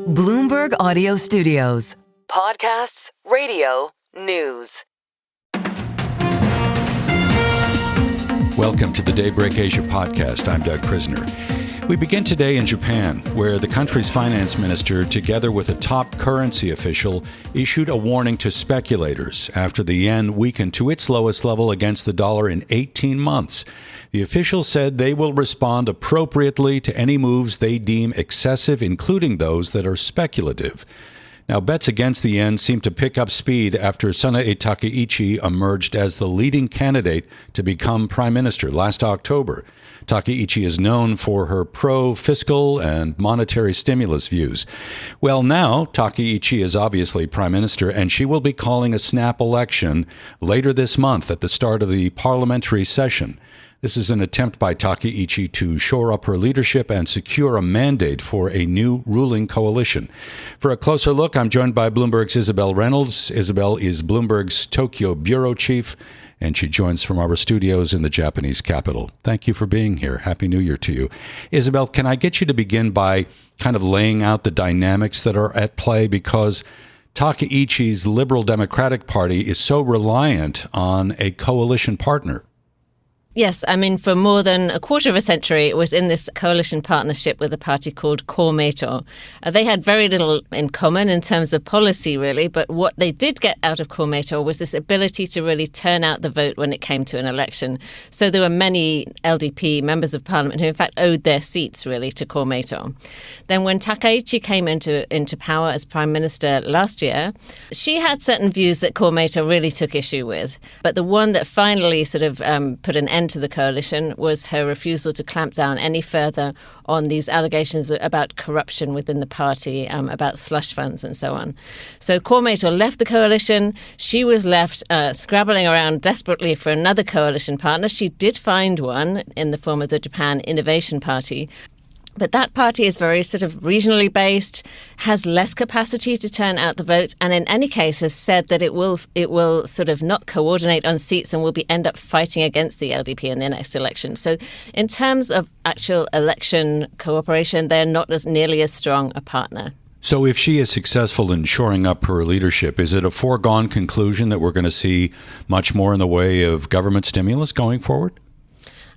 Bloomberg Audio Studios. Podcasts, radio, news. Welcome to the Daybreak Asia podcast. I'm Doug Krisner. We begin today in Japan, where the country's finance minister, together with a top currency official, issued a warning to speculators after the yen weakened to its lowest level against the dollar in 18 months. The official said they will respond appropriately to any moves they deem excessive, including those that are speculative. Now, bets against the yen seem to pick up speed after Sanae Takaichi emerged as the leading candidate to become prime minister last October. Takaichi is known for her pro-fiscal and monetary stimulus views. Well, now Takaichi is obviously prime minister, and she will be calling a snap election later this month at the start of the parliamentary session. This is an attempt by Takaichi to shore up her leadership and secure a mandate for a new ruling coalition. For a closer look, I'm joined by Bloomberg's Isabel Reynolds. Isabel is Bloomberg's Tokyo bureau chief, and she joins from our studios in the Japanese capital. Thank you for being here. Happy New Year to you. Isabel, can I get you to begin by kind of laying out the dynamics that are at play? Because Takaichi's Liberal Democratic Party is so reliant on a coalition partner. Yes, I mean, for more than a quarter of a century, it was in this coalition partnership with a party called Komeito. They had very little in common in terms of policy, really, but what they did get out of Komeito was this ability to really turn out the vote when it came to an election. So there were many LDP members of parliament who, in fact, owed their seats, really, to Komeito. Then when Takaichi came into power as prime minister last year, she had certain views that Komeito really took issue with. But the one that finally sort of put an end to the coalition was her refusal to clamp down any further on these allegations about corruption within the party, about slush funds and so on. So Komeito left the coalition. She was left scrabbling around desperately for another coalition partner. She did find one in the form of the Japan Innovation Party. But that party is very sort of regionally based, has less capacity to turn out the vote, and in any case has said that it will sort of not coordinate on seats and will end up fighting against the LDP in the next election. So in terms of actual election cooperation, they're not as nearly as strong a partner. So if she is successful in shoring up her leadership, is it a foregone conclusion that we're going to see much more in the way of government stimulus going forward?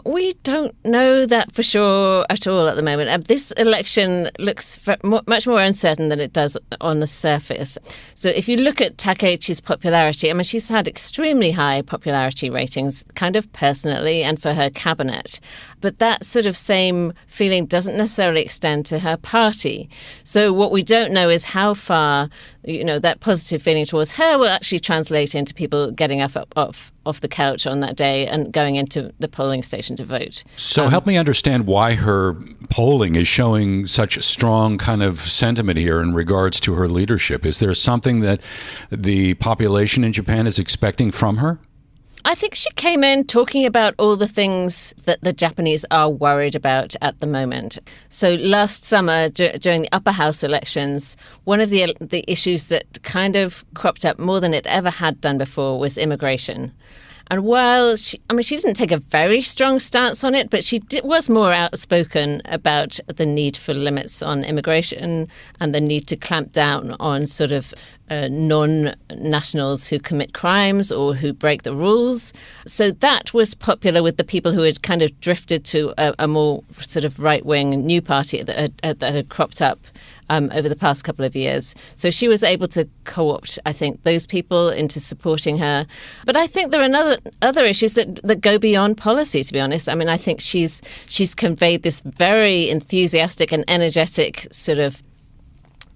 We don't know that for sure at all at the moment. This election looks much more uncertain than it does on the surface. So if you look at Takaichi's popularity, I mean, she's had extremely high popularity ratings, kind of personally and for her cabinet. But that sort of same feeling doesn't necessarily extend to her party. So what we don't know is how far, that positive feeling towards her will actually translate into people getting off the couch on that day and going into the polling station to vote. So help me understand why her polling is showing such strong kind of sentiment here in regards to her leadership. Is there something that the population in Japan is expecting from her? I think she came in talking about all the things that the Japanese are worried about at the moment. So last summer, during the upper house elections, one of the issues that kind of cropped up more than it ever had done before was immigration. And while she didn't take a very strong stance on it, but she was more outspoken about the need for limits on immigration and the need to clamp down on sort of non-nationals who commit crimes or who break the rules. So that was popular with the people who had kind of drifted to a more sort of right-wing new party that had cropped up over the past couple of years. So she was able to co-opt, I think, those people into supporting her. But I think there are other issues that go beyond policy, to be honest. I mean, I think she's conveyed this very enthusiastic and energetic sort of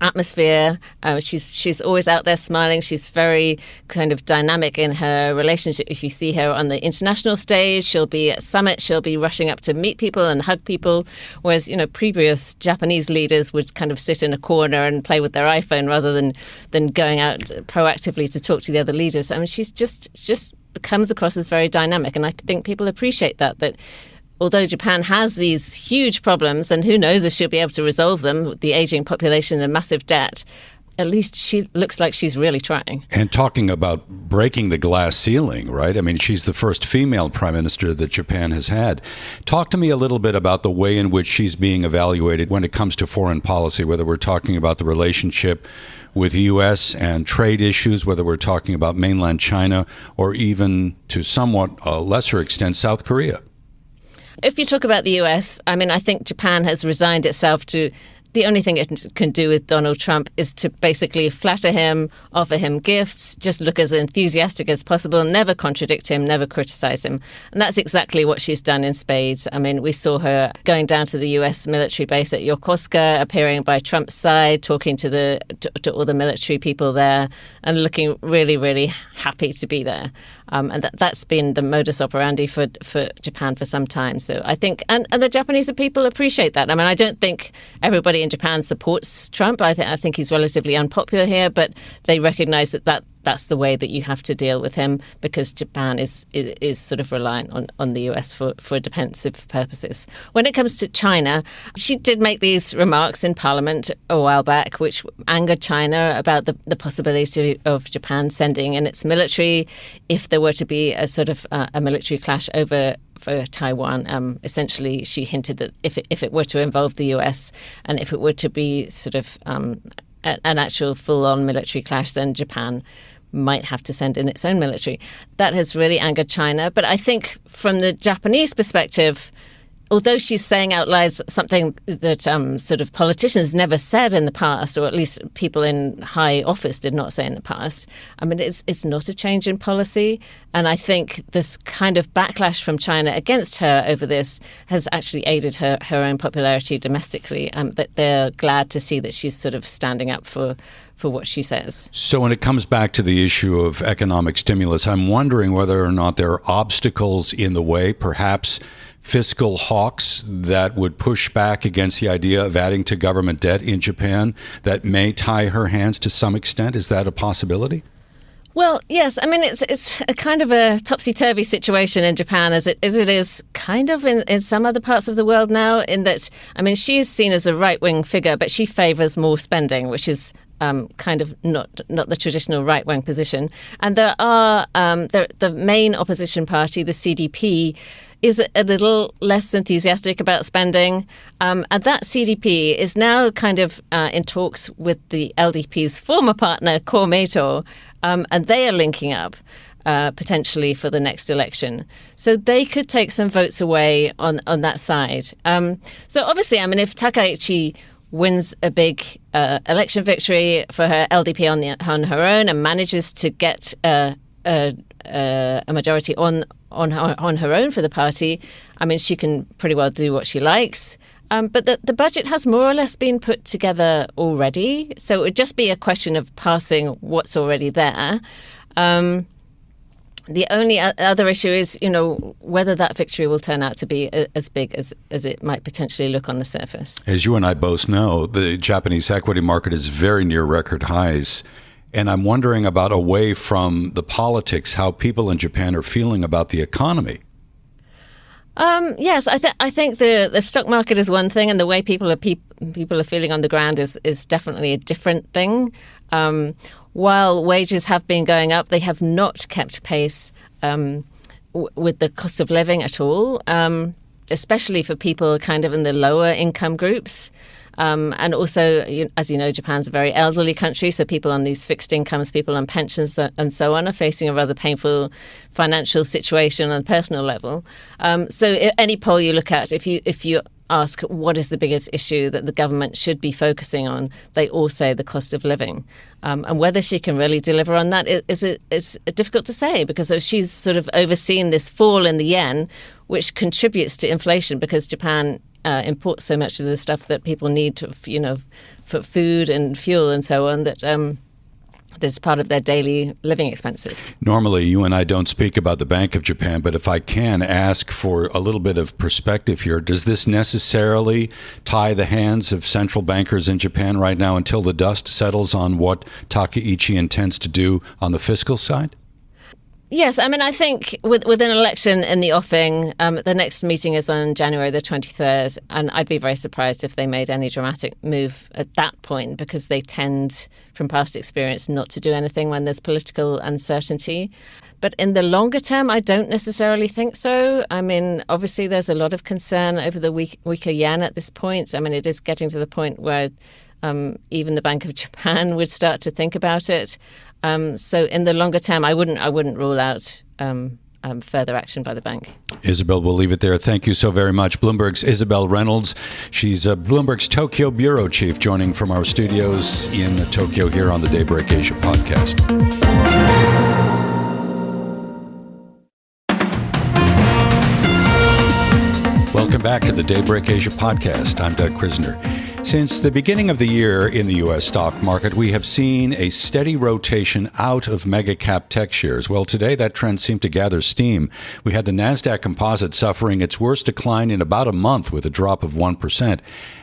atmosphere. She's always out there smiling. She's very kind of dynamic in her relationship. If you see her on the international stage, she'll be at summits, she'll be rushing up to meet people and hug people. Whereas, previous Japanese leaders would kind of sit in a corner and play with their iPhone rather than going out proactively to talk to the other leaders. I mean, she's just comes across as very dynamic. And I think people appreciate that although Japan has these huge problems, and who knows if she'll be able to resolve them, the aging population, the massive debt, at least she looks like she's really trying. And talking about breaking the glass ceiling, right? I mean, she's the first female prime minister that Japan has had. Talk to me a little bit about the way in which she's being evaluated when it comes to foreign policy, whether we're talking about the relationship with the U.S. and trade issues, whether we're talking about mainland China, or even to somewhat a lesser extent, South Korea. If you talk about the U.S., I mean, I think Japan has resigned itself to the only thing it can do with Donald Trump is to basically flatter him, offer him gifts, just look as enthusiastic as possible, never contradict him, never criticize him. And that's exactly what she's done in spades. I mean, we saw her going down to the U.S. military base at Yokosuka, appearing by Trump's side, talking to all the military people there and looking really, really happy to be there. And that's been the modus operandi for Japan for some time. So I think, and the Japanese people appreciate that. I mean, I don't think everybody in Japan supports Trump. I think he's relatively unpopular here, but they recognize that's the way that you have to deal with him because Japan is sort of reliant on the US for defensive purposes. When it comes to China, she did make these remarks in Parliament a while back, which angered China about the possibility of Japan sending in its military if there were to be a sort of a military clash for Taiwan. Essentially, she hinted that if it were to involve the US and if it were to be sort of an actual full-on military clash, then Japan might have to send in its own military. That has really angered China. But I think from the Japanese perspective, although she's saying out loud something that sort of politicians never said in the past, or at least people in high office did not say in the past, I mean, it's not a change in policy. And I think this kind of backlash from China against her over this has actually aided her own popularity domestically. That they're glad to see that she's sort of standing up for what she says. So when it comes back to the issue of economic stimulus, I'm wondering whether or not there are obstacles in the way, perhaps fiscal hawks that would push back against the idea of adding to government debt in Japan that may tie her hands to some extent. Is that a possibility? Well, yes. I mean, it's a kind of a topsy-turvy situation in Japan as it is kind of in some other parts of the world now, in that, I mean, she's seen as a right-wing figure, but she favors more spending, which is kind of not the traditional right-wing position. And there are the main opposition party, the CDP, is a little less enthusiastic about spending. And that CDP is now kind of in talks with the LDP's former partner, Komeito, and they are linking up potentially for the next election. So they could take some votes away on that side. So obviously, I mean, if Takaichi wins a big election victory for her LDP on her own and manages to get a majority on her own for the party, I mean, she can pretty well do what she likes. But the budget has more or less been put together already, so it would just be a question of passing what's already there. The only other issue is, whether that victory will turn out to be as big as it might potentially look on the surface. As you and I both know, the Japanese equity market is very near record highs. And I'm wondering about, away from the politics, how people in Japan are feeling about the economy. Yes, I think the stock market is one thing, and the way people are feeling on the ground is definitely a different thing. While wages have been going up, they have not kept pace with the cost of living at all, especially for people kind of in the lower income groups. And also, as you know, Japan's a very elderly country, so people on these fixed incomes, people on pensions and so on are facing a rather painful financial situation on a personal level. So any poll you look at, if you ask what is the biggest issue that the government should be focusing on, they all say the cost of living. And whether she can really deliver on that is difficult to say, because she's sort of overseen this fall in the yen, which contributes to inflation because Japan imports so much of the stuff that people need for food and fuel and so on, that that's part of their daily living expenses. Normally, you and I don't speak about the Bank of Japan, but if I can ask for a little bit of perspective here, does this necessarily tie the hands of central bankers in Japan right now until the dust settles on what Takaichi intends to do on the fiscal side? Yes, I mean, I think with an election in the offing, the next meeting is on January the 23rd, and I'd be very surprised if they made any dramatic move at that point, because they tend, from past experience, not to do anything when there's political uncertainty. But in the longer term, I don't necessarily think so. I mean, obviously, there's a lot of concern over the weaker yen at this point. I mean, it is getting to the point where even the Bank of Japan would start to think about it. So in the longer term, I wouldn't rule out further action by the bank. Isabel, we'll leave it there. Thank you so very much. Bloomberg's Isabel Reynolds. She's Bloomberg's Tokyo Bureau Chief, joining from our studios in Tokyo here on the Daybreak Asia podcast. Welcome back to the Daybreak Asia podcast. I'm Doug Krisner. Since the beginning of the year in the U.S. stock market, we have seen a steady rotation out of mega-cap tech shares. Well, today that trend seemed to gather steam. We had the NASDAQ Composite suffering its worst decline in about a month with a drop of 1%.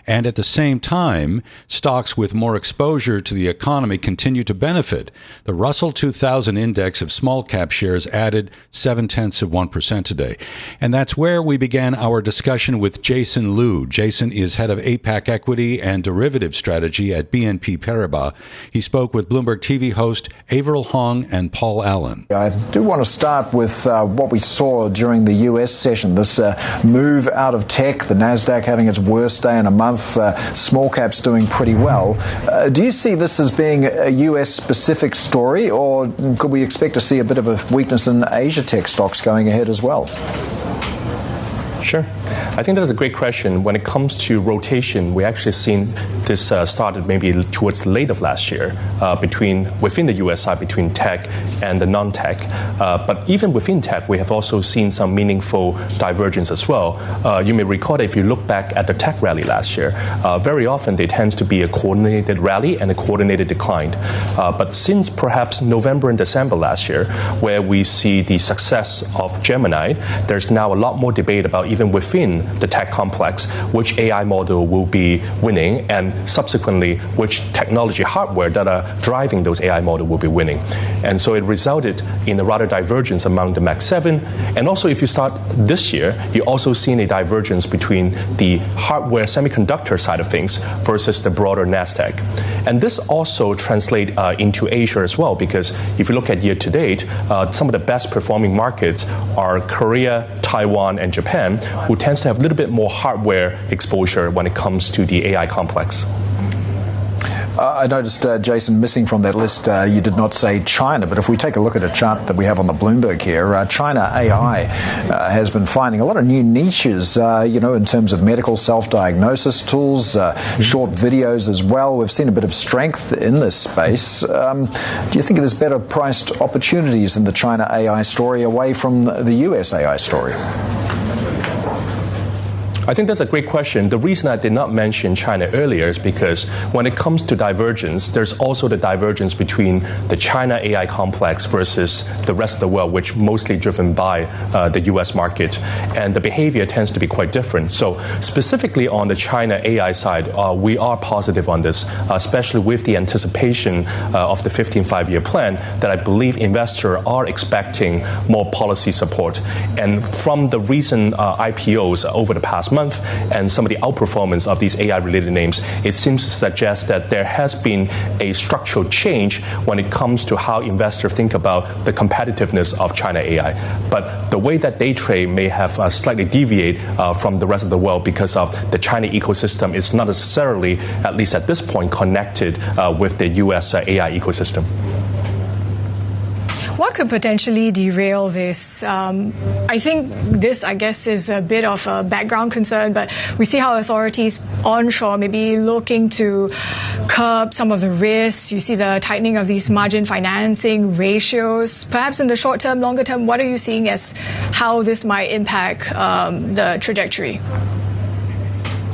And at the same time, stocks with more exposure to the economy continue to benefit. The Russell 2000 index of small-cap shares added 0.7% today. And that's where we began our discussion with Jason Liu. Jason is head of APAC Equity and Derivative Strategy at BNP Paribas. He spoke with Bloomberg TV host Avril Hong and Paul Allen. I do want to start with what we saw during the U.S. session, this move out of tech, the NASDAQ having its worst day in a month, small caps doing pretty well. Do you see this as being a U.S.-specific story, or could we expect to see a bit of a weakness in Asia tech stocks going ahead as well? Sure. I think that's a great question. When it comes to rotation, we actually seen this started maybe towards late of last year within the U.S. side between tech and the non-tech. But even within tech, we have also seen some meaningful divergence as well. You may recall that if you look back at the tech rally last year, very often they tend to be a coordinated rally and a coordinated decline. But since perhaps November and December last year, where we see the success of Gemini, there's now a lot more debate about even within the tech complex, which AI model will be winning, and subsequently, which technology hardware that are driving those AI model will be winning. And so it resulted in a rather divergence among the Mag 7. And also, if you start this year, you also seen a divergence between the hardware semiconductor side of things versus the broader NASDAQ. And this also translates into Asia as well, because if you look at year to date, some of the best performing markets are Korea, Taiwan, and Japan, who tends to have a little bit more hardware exposure when it comes to the AI complex. I noticed, Jason, missing from that list, you did not say China, but if we take a look at a chart that we have on the Bloomberg here, China AI has been finding a lot of new niches, in terms of medical self-diagnosis tools, short videos as well. We've seen a bit of strength in this space. Do you think there's better priced opportunities in the China AI story away from the US AI story? I think that's a great question. The reason I did not mention China earlier is because when it comes to divergence, there's also the divergence between the China AI complex versus the rest of the world, which mostly driven by the US market. And the behavior tends to be quite different. So specifically on the China AI side, we are positive on this, especially with the anticipation of the 15th five-year plan that I believe investors are expecting more policy support. And from the recent IPOs over the past month and some of the outperformance of these AI-related names, it seems to suggest that there has been a structural change when it comes to how investors think about the competitiveness of China AI. But the way that they trade may have slightly deviated from the rest of the world because of the China ecosystem is not necessarily, at least at this point, connected with the US AI ecosystem. What could potentially derail this? I think this, I guess, is a bit of a background concern, but we see how authorities onshore may be looking to curb some of the risks. You see the tightening of these margin financing ratios. Perhaps in the short term, longer term, what are you seeing as how this might impact the trajectory?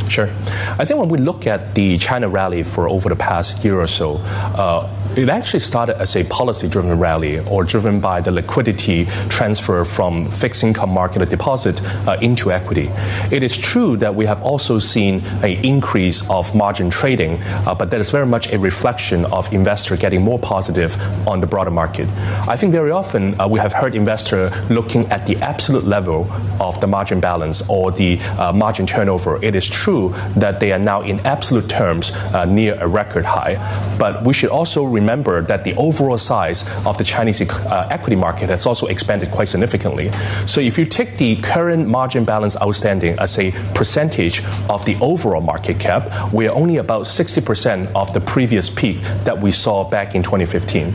Sure. I think when we look at the China rally for over the past year or so, It actually started as a policy-driven rally or driven by the liquidity transfer from fixed income market or deposit into equity. It is true that we have also seen an increase of margin trading, but that is very much a reflection of investor getting more positive on the broader market. I think very often we have heard investor looking at the absolute level of the margin balance or the margin turnover. It is true that they are now in absolute terms near a record high, but we should also remember that the overall size of the Chinese equity market has also expanded quite significantly. So if you take the current margin balance outstanding as a percentage of the overall market cap, we are only about 60% of the previous peak that we saw back in 2015.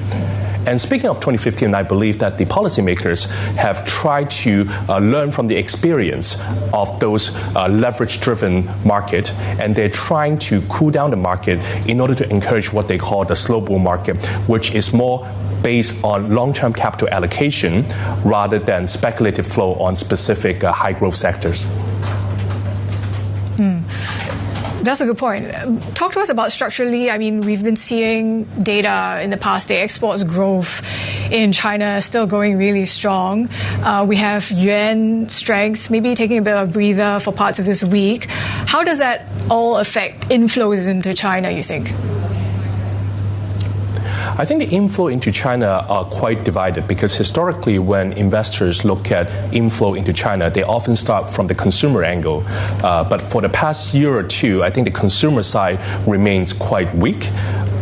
And speaking of 2015, I believe that the policymakers have tried to learn from the experience of those leverage-driven market, and they're trying to cool down the market in order to encourage what they call the slow bull market, which is more based on long-term capital allocation rather than speculative flow on specific high-growth sectors. That's a good point. Talk to us about structurally. I mean, we've been seeing data in the past day, exports growth in China still going really strong. We have yuan strength, maybe taking a bit of a breather for parts of this week. How does that all affect inflows into China, you think? I think the inflow into China are quite divided because historically when investors look at inflow into China, they often start from the consumer angle. But for the past year or two, I think the consumer side remains quite weak.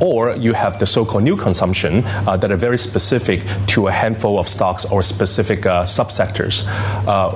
Or you have the so-called new consumption that are very specific to a handful of stocks or specific subsectors.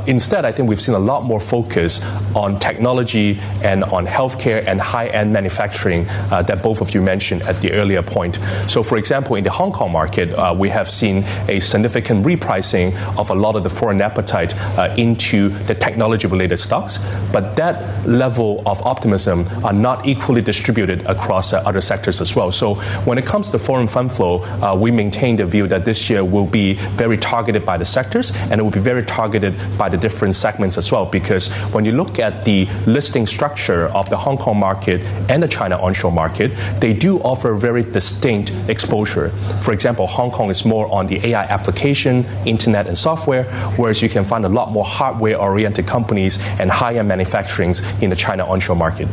Instead, I think we've seen a lot more focus on technology and on healthcare and high-end manufacturing that both of you mentioned at the earlier point. So, for example, in the Hong Kong market, we have seen a significant repricing of a lot of the foreign appetite into the technology-related stocks. But that level of optimism are not equally distributed across other sectors as well. So when it comes to foreign fund flow, we maintain the view that this year will be very targeted by the sectors and it will be very targeted by the different segments as well, because when you look at the listing structure of the Hong Kong market and the China onshore market, they do offer very distinct exposure. For example, Hong Kong is more on the AI application, internet and software, whereas you can find a lot more hardware-oriented companies and high-end manufacturing in the China onshore market.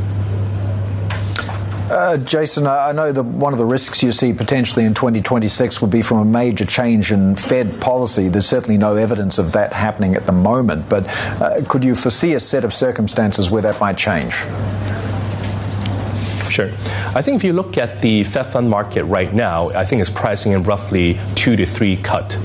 Jason, I know that one of the risks you see potentially in 2026 would be from a major change in Fed policy. There's certainly no evidence of that happening at the moment, but could you foresee a set of circumstances where that might change? Sure. I think if you look at the Fed fund market right now, I think it's pricing in roughly 2 to 3 cut.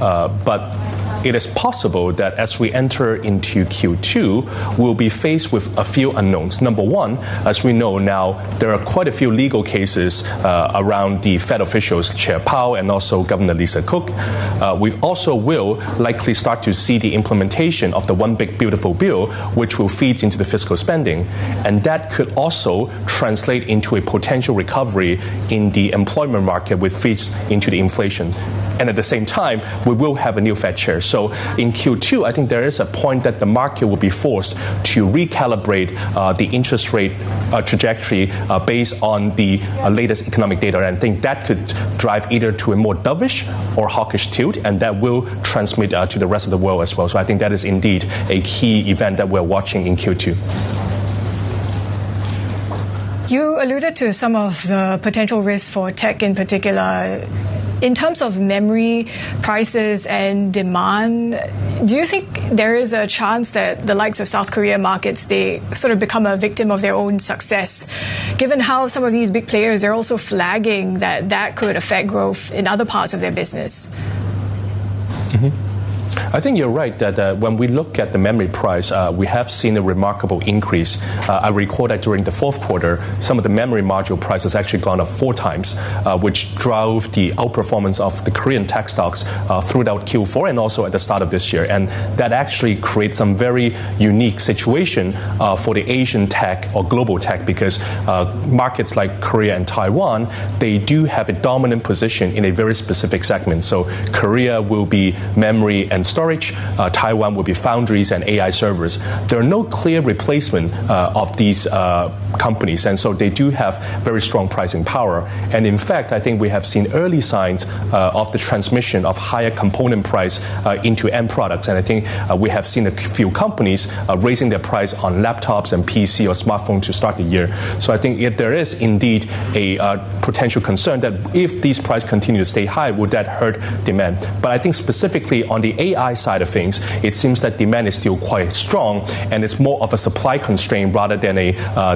But it is possible that as we enter into Q2, we'll be faced with a few unknowns. Number one, as we know now, there are quite a few legal cases around the Fed officials, Chair Powell and also Governor Lisa Cook. We also will likely start to see the implementation of the One Big Beautiful Bill, which will feed into the fiscal spending. And that could also translate into a potential recovery in the employment market, which feeds into the inflation. And at the same time, we will have a new Fed chair. So in Q2, I think there is a point that the market will be forced to recalibrate the interest rate trajectory based on the latest economic data. And I think that could drive either to a more dovish or hawkish tilt, and that will transmit to the rest of the world as well. So I think that is indeed a key event that we're watching in Q2. You alluded to some of the potential risks for tech in particular. In terms of memory prices and demand, do you think there is a chance that the likes of South Korea markets, they sort of become a victim of their own success? Given how some of these big players, they're also flagging that that could affect growth in other parts of their business. Mm-hmm. I think you're right that when we look at the memory price, we have seen a remarkable increase. I recall that during the fourth quarter, some of the memory module prices actually gone up 4 times, which drove the outperformance of the Korean tech stocks throughout Q4 and also at the start of this year. And that actually creates some very unique situation for the Asian tech or global tech, because markets like Korea and Taiwan, they do have a dominant position in a very specific segment. So Korea will be memory and storage. Taiwan would be foundries and AI servers. There are no clear replacement of these companies, and so they do have very strong pricing power. And in fact, I think we have seen early signs of the transmission of higher component price into end products. And I think we have seen a few companies raising their price on laptops and PC or smartphone to start the year. So I think if there is indeed a potential concern that if these prices continue to stay high, would that hurt demand? But I think specifically on the AI side of things, it seems that demand is still quite strong, and it's more of a supply constraint rather than a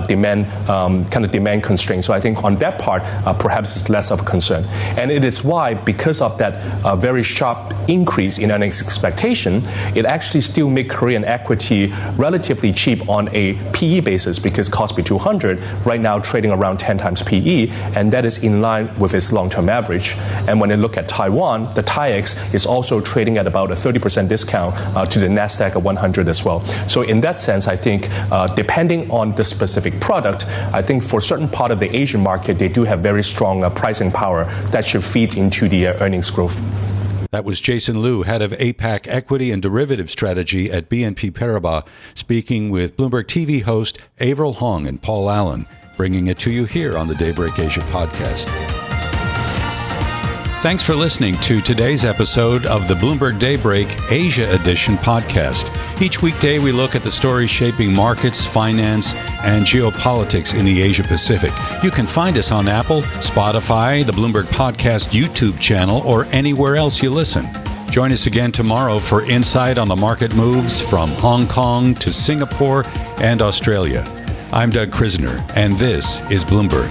demand constraint. So I think on that part, perhaps it's less of a concern. And it is why, because of that very sharp increase in earnings expectation, it actually still make Korean equity relatively cheap on a PE basis, because Kospi 200 right now trading around 10 times PE, and that is in line with its long-term average. And when you look at Taiwan, the TAIEX is also trading at about a 30% discount to the Nasdaq 100 as well. So in that sense, I think depending on the specific product, I think for certain part of the Asian market, they do have very strong pricing power that should feed into the earnings growth. That was Jason Liu, head of APAC Equity and Derivative Strategy at BNP Paribas, speaking with Bloomberg TV host Avril Hong and Paul Allen, bringing it to you here on the Daybreak Asia podcast. Thanks for listening to today's episode of the Bloomberg Daybreak Asia Edition podcast. Each weekday, we look at the stories shaping markets, finance, and geopolitics in the Asia Pacific. You can find us on Apple, Spotify, the Bloomberg Podcast YouTube channel, or anywhere else you listen. Join us again tomorrow for insight on the market moves from Hong Kong to Singapore and Australia. I'm Doug Krisner, and this is Bloomberg.